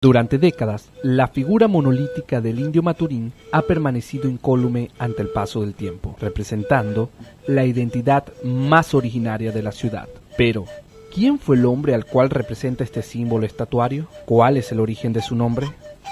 Durante décadas, la figura monolítica del indio Maturín ha permanecido incólume ante el paso del tiempo, representando la identidad más originaria de la ciudad. Pero, ¿quién fue el hombre al cual representa este símbolo estatuario? ¿Cuál es el origen de su nombre?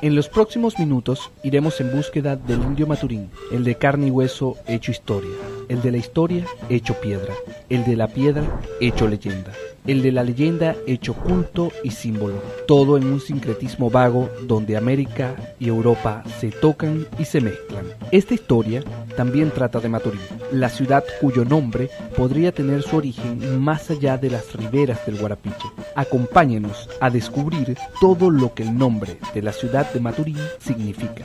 En los próximos minutos iremos en búsqueda del indio Maturín, el de carne y hueso hecho historia, el de la historia hecho piedra, el de la piedra hecho leyenda, el de la leyenda hecho culto y símbolo, todo en un sincretismo vago donde América y Europa se tocan y se mezclan. Esta historia también trata de Maturín, la ciudad cuyo nombre podría tener su origen más allá de las riberas del Guarapiche. Acompáñenos a descubrir todo lo que el nombre de la ciudad de Maturín significa.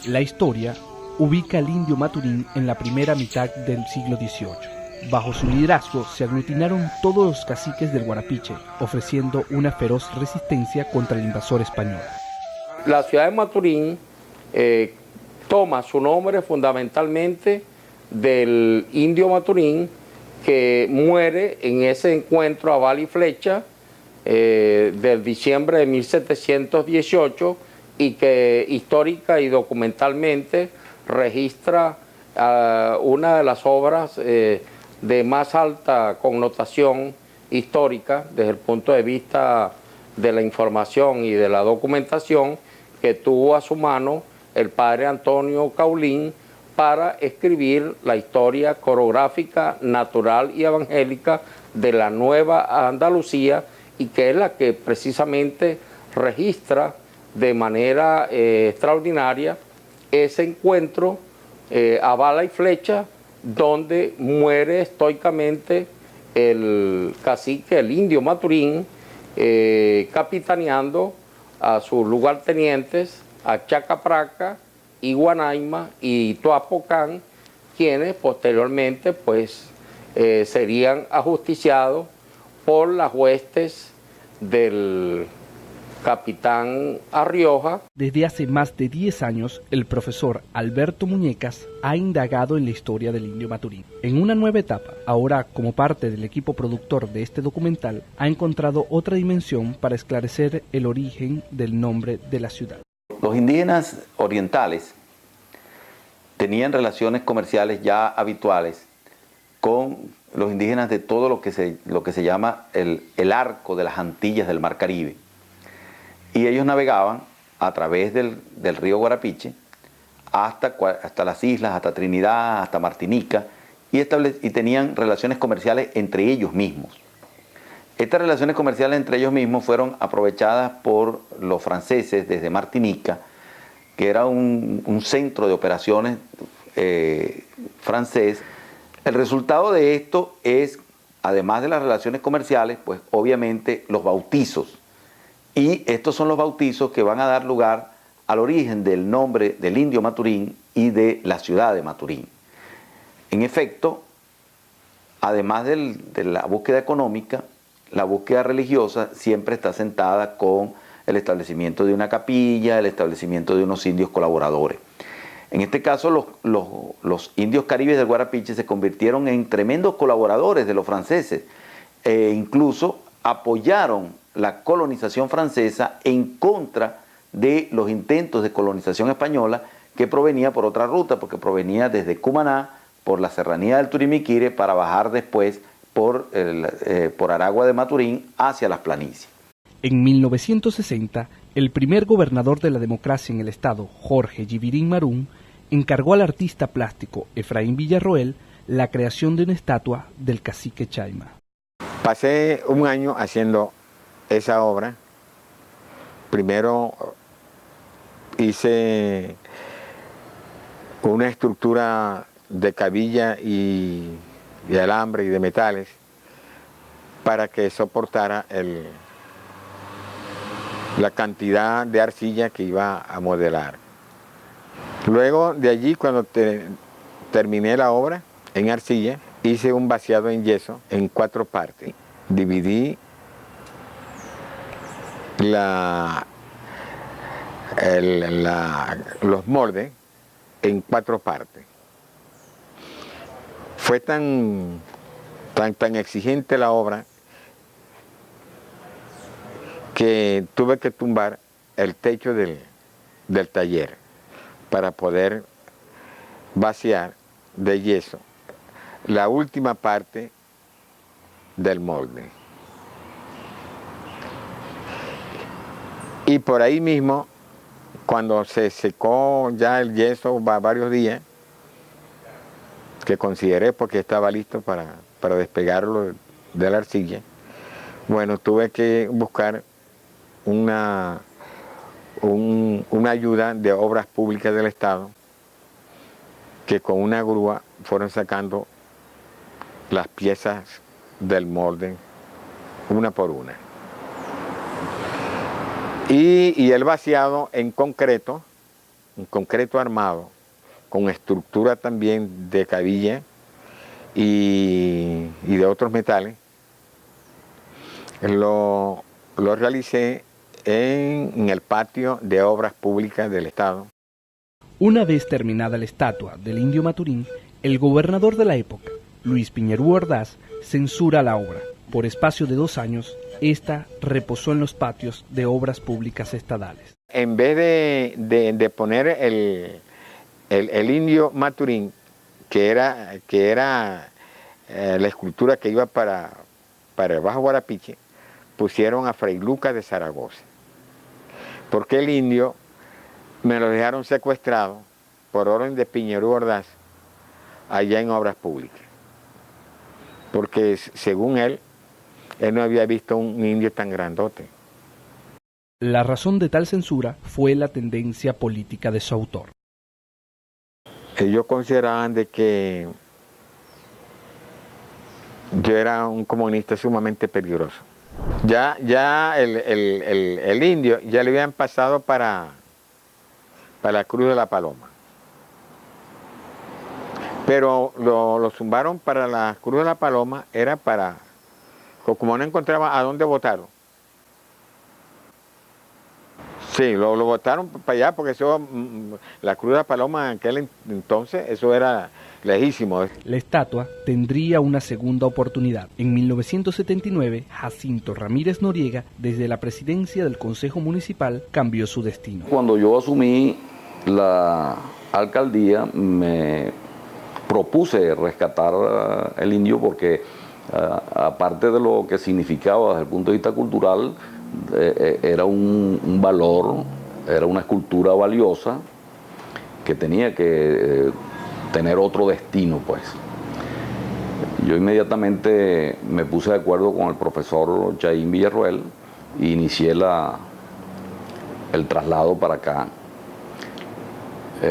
La historia ubica al indio Maturín en la primera mitad del siglo XVIII. Bajo su liderazgo se aglutinaron todos los caciques del Guarapiche, ofreciendo una feroz resistencia contra el invasor español. La ciudad de Maturín toma su nombre fundamentalmente del indio Maturín, que muere en ese encuentro a bala y flecha del diciembre de 1718 y que histórica y documentalmente registra una de las obras de más alta connotación histórica desde el punto de vista de la información y de la documentación que tuvo a su mano el padre Antonio Caulín para escribir la historia coreográfica, natural y evangélica de la Nueva Andalucía, y que es la que precisamente registra de manera extraordinaria ese encuentro a bala y flecha, donde muere estoicamente el cacique, el indio Maturín, capitaneando a sus lugartenientes, a Chacapraca, Iguanaima y Toapocán, quienes posteriormente pues serían ajusticiados por las huestes del capitán Arrioja. Desde hace más de 10 años, el profesor Alberto Muñecas ha indagado en la historia del indio Maturín. En una nueva etapa, ahora como parte del equipo productor de este documental, ha encontrado otra dimensión para esclarecer el origen del nombre de la ciudad. Los indígenas orientales tenían relaciones comerciales ya habituales con los indígenas de todo lo que se llama el arco de las Antillas del Mar Caribe. Y ellos navegaban a través del río Guarapiche hasta las islas, hasta Trinidad, hasta Martinica, y tenían relaciones comerciales entre ellos mismos. Estas relaciones comerciales entre ellos mismos fueron aprovechadas por los franceses desde Martinica, que era un centro de operaciones francés. El resultado de esto es, además de las relaciones comerciales, pues obviamente los bautizos. Y estos son los bautizos que van a dar lugar al origen del nombre del indio Maturín y de la ciudad de Maturín. En efecto, además de la búsqueda económica, la búsqueda religiosa siempre está sentada con el establecimiento de una capilla, el establecimiento de unos indios colaboradores. En este caso, los indios caribes del Guarapiche se convirtieron en tremendos colaboradores de los franceses e incluso apoyaron la colonización francesa en contra de los intentos de colonización española, que provenía por otra ruta, porque provenía desde Cumaná, por la serranía del Turimiquire, para bajar después por Aragua de Maturín hacia las planicies. En 1960, el primer gobernador de la democracia en el estado, Jorge Yivirín Marún, encargó al artista plástico Efraín Villarroel la creación de una estatua del cacique Chayma. Pasé un año haciendo esa obra. Primero hice una estructura de cabilla y de alambre y de metales para que soportara la cantidad de arcilla que iba a modelar. Luego de allí, cuando terminé la obra en arcilla, hice un vaciado en yeso en 4 partes. dividí los moldes en 4 partes. Fue tan exigente la obra que tuve que tumbar el techo del taller para poder vaciar de yeso la última parte del molde. Y por ahí mismo, cuando se secó ya el yeso varios días, que consideré porque estaba listo para despegarlo de la arcilla, bueno, tuve que buscar una ayuda de Obras Públicas del Estado, que con una grúa fueron sacando las piezas del molde una por una. Y el vaciado en concreto armado, con estructura también de cabilla y de otros metales, lo realicé en el patio de Obras Públicas del Estado. Una vez terminada la estatua del indio Maturín, el gobernador de la época, Luis Piñerú Ordaz, censura la obra. Por espacio de 2 años, esta reposó en los patios de Obras Públicas Estadales. En vez de poner el indio Maturín, que era la escultura que iba para el Bajo Guarapiche, pusieron a Fray Lucas de Zaragoza. Porque el indio me lo dejaron secuestrado por orden de Piñerú Ordaz allá en Obras Públicas. Porque según él no había visto un indio tan grandote. La razón de tal censura fue la tendencia política de su autor. Ellos consideraban de que yo era un comunista sumamente peligroso. Ya el indio ya le habían pasado para la Cruz de la Paloma. Pero lo zumbaron para la Cruz de la Paloma, era para, como no encontraba a dónde votarlo. Sí, lo votaron para allá porque eso, la Cruz de la Paloma en aquel entonces, eso era lejísimo. La estatua tendría una segunda oportunidad. En 1979, Jacinto Ramírez Noriega, desde la presidencia del Consejo Municipal, cambió su destino. Cuando yo asumí la alcaldía, me propuse rescatar el indio porque, aparte de lo que significaba desde el punto de vista cultural, era un valor, era una escultura valiosa que tenía que tener otro destino, pues. Yo inmediatamente me puse de acuerdo con el profesor Chaín Villarroel e inicié el traslado para acá.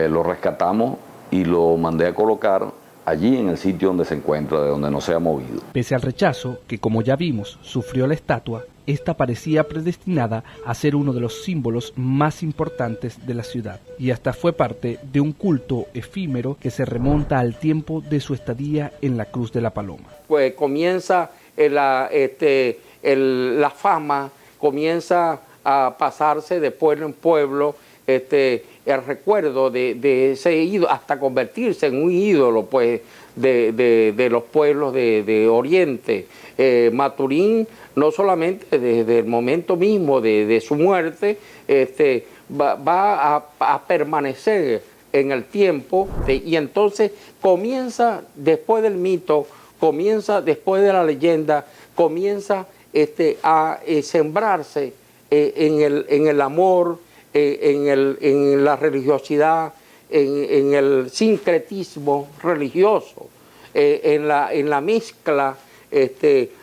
Lo rescatamos y lo mandé a colocar allí en el sitio donde se encuentra, de donde no se ha movido. Pese al rechazo que, como ya vimos, sufrió la estatua, esta parecía predestinada a ser uno de los símbolos más importantes de la ciudad, y hasta fue parte de un culto efímero que se remonta al tiempo de su estadía en la Cruz de la Paloma. Pues comienza la fama, comienza a pasarse de pueblo en pueblo, el recuerdo de ese ídolo, hasta convertirse en un ídolo, pues, de los pueblos de Oriente. Maturín, no solamente desde el momento mismo de su muerte, va a permanecer en el tiempo, y entonces comienza después del mito, comienza después de la leyenda, comienza a sembrarse en el amor, en la religiosidad, en el sincretismo religioso, en la mezcla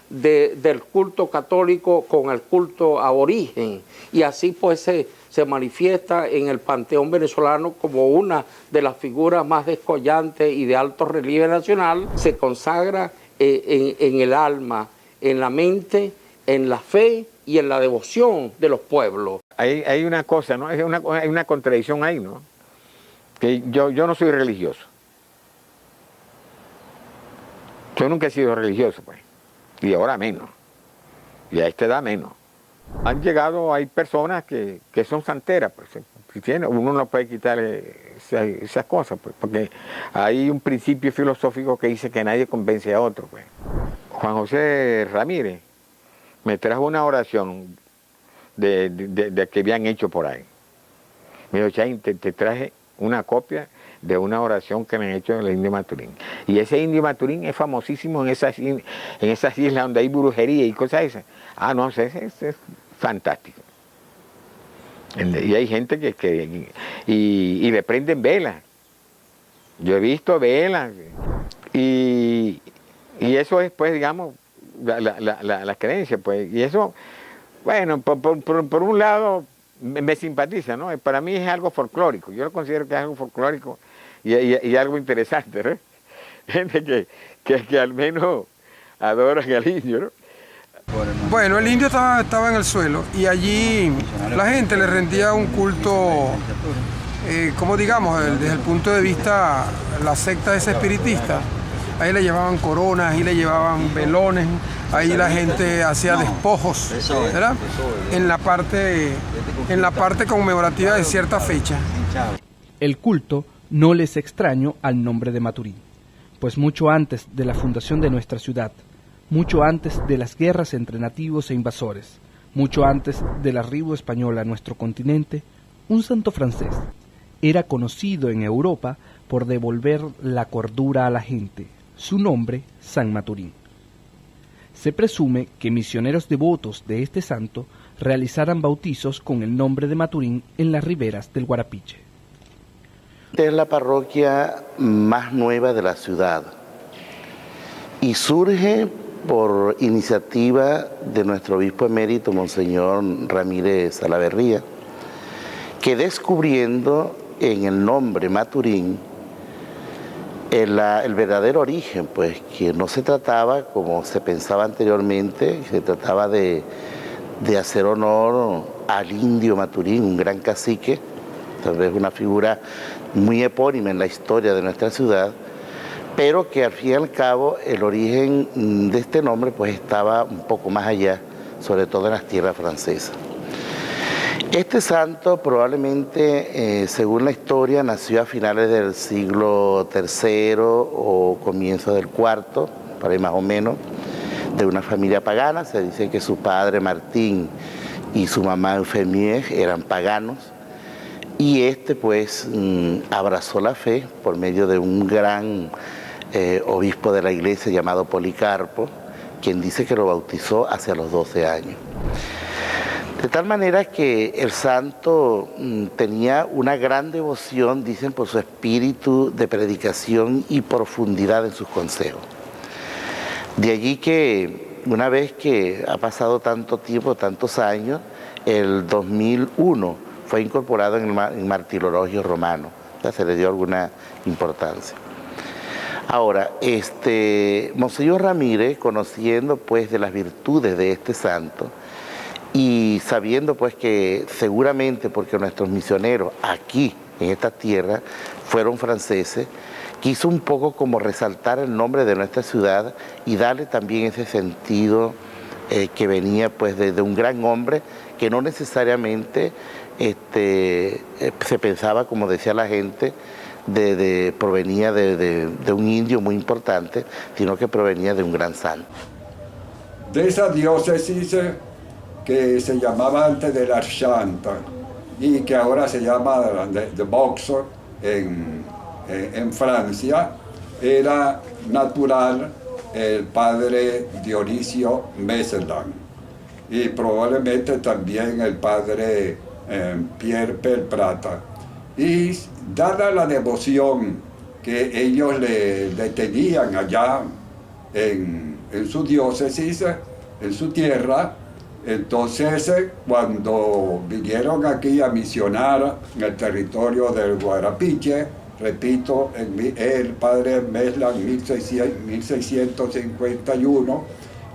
del culto católico con el culto aborigen, y así pues se manifiesta en el panteón venezolano como una de las figuras más descollantes y de alto relieve nacional. Se consagra en el alma, en la mente, en la fe y en la devoción de los pueblos. Hay una cosa, ¿no? Hay una contradicción ahí, ¿no? Que yo no soy religioso. Yo nunca he sido religioso, pues. Y ahora menos. y a esta edad menos. Han llegado, hay personas que son santeras, pues, uno no puede quitar esas cosas, pues, porque hay un principio filosófico que dice que nadie convence a otro. Pues. Juan José Ramírez me trajo una oración de que habían hecho por ahí. Me dijo, Chain, te traje una copia de una oración que me han hecho en el Indio Maturín. Y ese Indio Maturín es famosísimo en esas islas donde hay brujería y cosas esas. Ah, no, es fantástico. Y hay gente y le prenden velas. Yo he visto velas. Y eso es, pues, digamos, la creencia, pues. Y eso, bueno, por un lado me simpatiza, ¿no? Para mí es algo folclórico. Yo lo considero que es algo folclórico y algo interesante, ¿no? Gente que al menos adoran al indio, ¿no? Bueno, el indio estaba en el suelo y allí la gente le rendía un culto, como digamos, desde el punto de vista, la secta esa espiritista. Ahí le llevaban coronas, ahí le llevaban velones, ahí la gente hacía despojos, ¿verdad? En la parte conmemorativa de cierta fecha. El culto no les es extraño al nombre de Maturín, pues mucho antes de la fundación de nuestra ciudad, mucho antes de las guerras entre nativos e invasores, mucho antes del arribo español a nuestro continente, un santo francés era conocido en Europa por devolver la cordura a la gente, su nombre San Maturín. Se presume que misioneros devotos de este santo realizaran bautizos con el nombre de Maturín en las riberas del Guarapiche. Es la parroquia más nueva de la ciudad y surge por iniciativa de nuestro obispo emérito, Monseñor Ramírez Salaverría, que descubriendo en el nombre Maturín el verdadero origen, pues que no se trataba, como se pensaba anteriormente, se trataba de hacer honor al indio Maturín, un gran cacique, tal vez una figura muy epónima en la historia de nuestra ciudad, pero que al fin y al cabo el origen de este nombre pues estaba un poco más allá, sobre todo en las tierras francesas. Este santo probablemente, según la historia, nació a finales del siglo III o comienzo del IV, por ahí más o menos, de una familia pagana. Se dice que su padre Martín y su mamá Eufemie eran paganos, y pues abrazó la fe por medio de un gran obispo de la iglesia llamado Policarpo, quien dice que lo bautizó hacia los 12 años. De tal manera que el santo tenía una gran devoción, dicen, por su espíritu de predicación y profundidad en sus consejos. De allí que una vez que ha pasado tanto tiempo, tantos años, el 2001 fue incorporado en el martirologio romano, o sea, se le dio alguna importancia. Ahora, Monseñor Ramírez, conociendo pues de las virtudes de este santo, y sabiendo pues que seguramente porque nuestros misioneros aquí en esta tierra fueron franceses, quiso un poco como resaltar el nombre de nuestra ciudad y darle también ese sentido que venía pues de un gran hombre que no necesariamente se pensaba, como decía la gente, provenía de un indio muy importante, sino que provenía de un gran santo. De esa diócesis que se llamaba antes de la Chanta y que ahora se llama de Boxor en Francia, era natural el padre Dionisio Meselan y probablemente también el padre Pierre Pelprata. Y dada la devoción que ellos le tenían allá en su diócesis, en su tierra, entonces cuando vinieron aquí a misionar en el territorio del Guarapiche, repito, el padre Meselan en 1651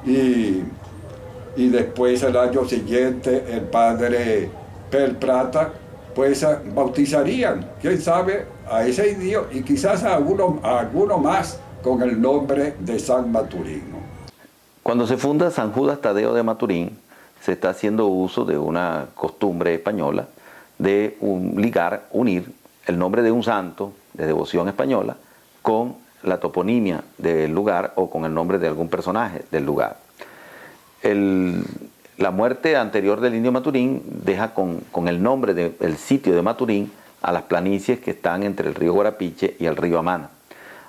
y después el año siguiente el padre Pelprata, pues bautizarían, quién sabe, a ese indio y quizás a alguno más con el nombre de San Maturino. Cuando se funda San Judas Tadeo de Maturín, se está haciendo uso de una costumbre española de unir el nombre de un santo de devoción española con la toponimia del lugar o con el nombre de algún personaje del lugar. La muerte anterior del indio Maturín deja con el nombre del sitio de Maturín a las planicies que están entre el río Guarapiche y el río Amana.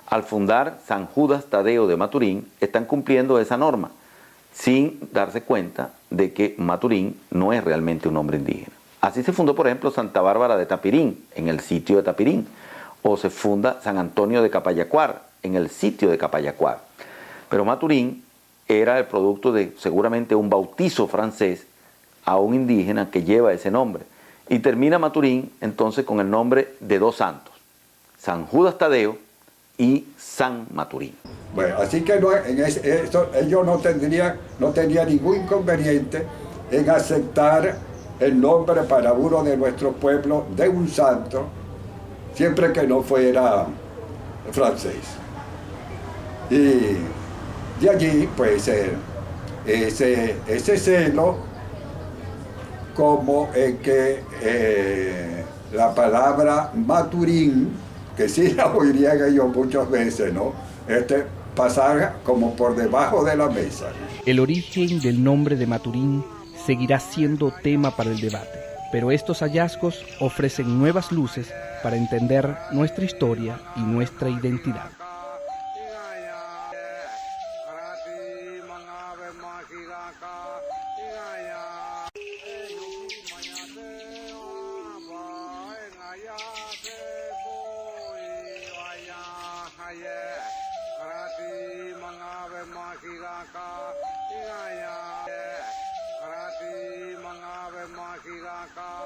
Al fundar San Judas Tadeo de Maturín, están cumpliendo esa norma, sin darse cuenta de que Maturín no es realmente un nombre indígena. Así se fundó, por ejemplo, Santa Bárbara de Tapirín, en el sitio de Tapirín, o se funda San Antonio de Capayacuar, en el sitio de Capayacuar. Pero Maturín era el producto de seguramente un bautizo francés a un indígena que lleva ese nombre. Y termina Maturín entonces con el nombre de dos santos, San Judas Tadeo y San Maturín. Bueno, así que ellos no tendrían ningún inconveniente en aceptar el nombre para uno de nuestros pueblos de un santo, siempre que no fuera francés. Y de allí, pues, ese celo, como en que la palabra Maturín, que sí la oirían ellos muchas veces, ¿no? Pasar como por debajo de la mesa. El origen del nombre de Maturín seguirá siendo tema para el debate, pero estos hallazgos ofrecen nuevas luces para entender nuestra historia y nuestra identidad. Magiraka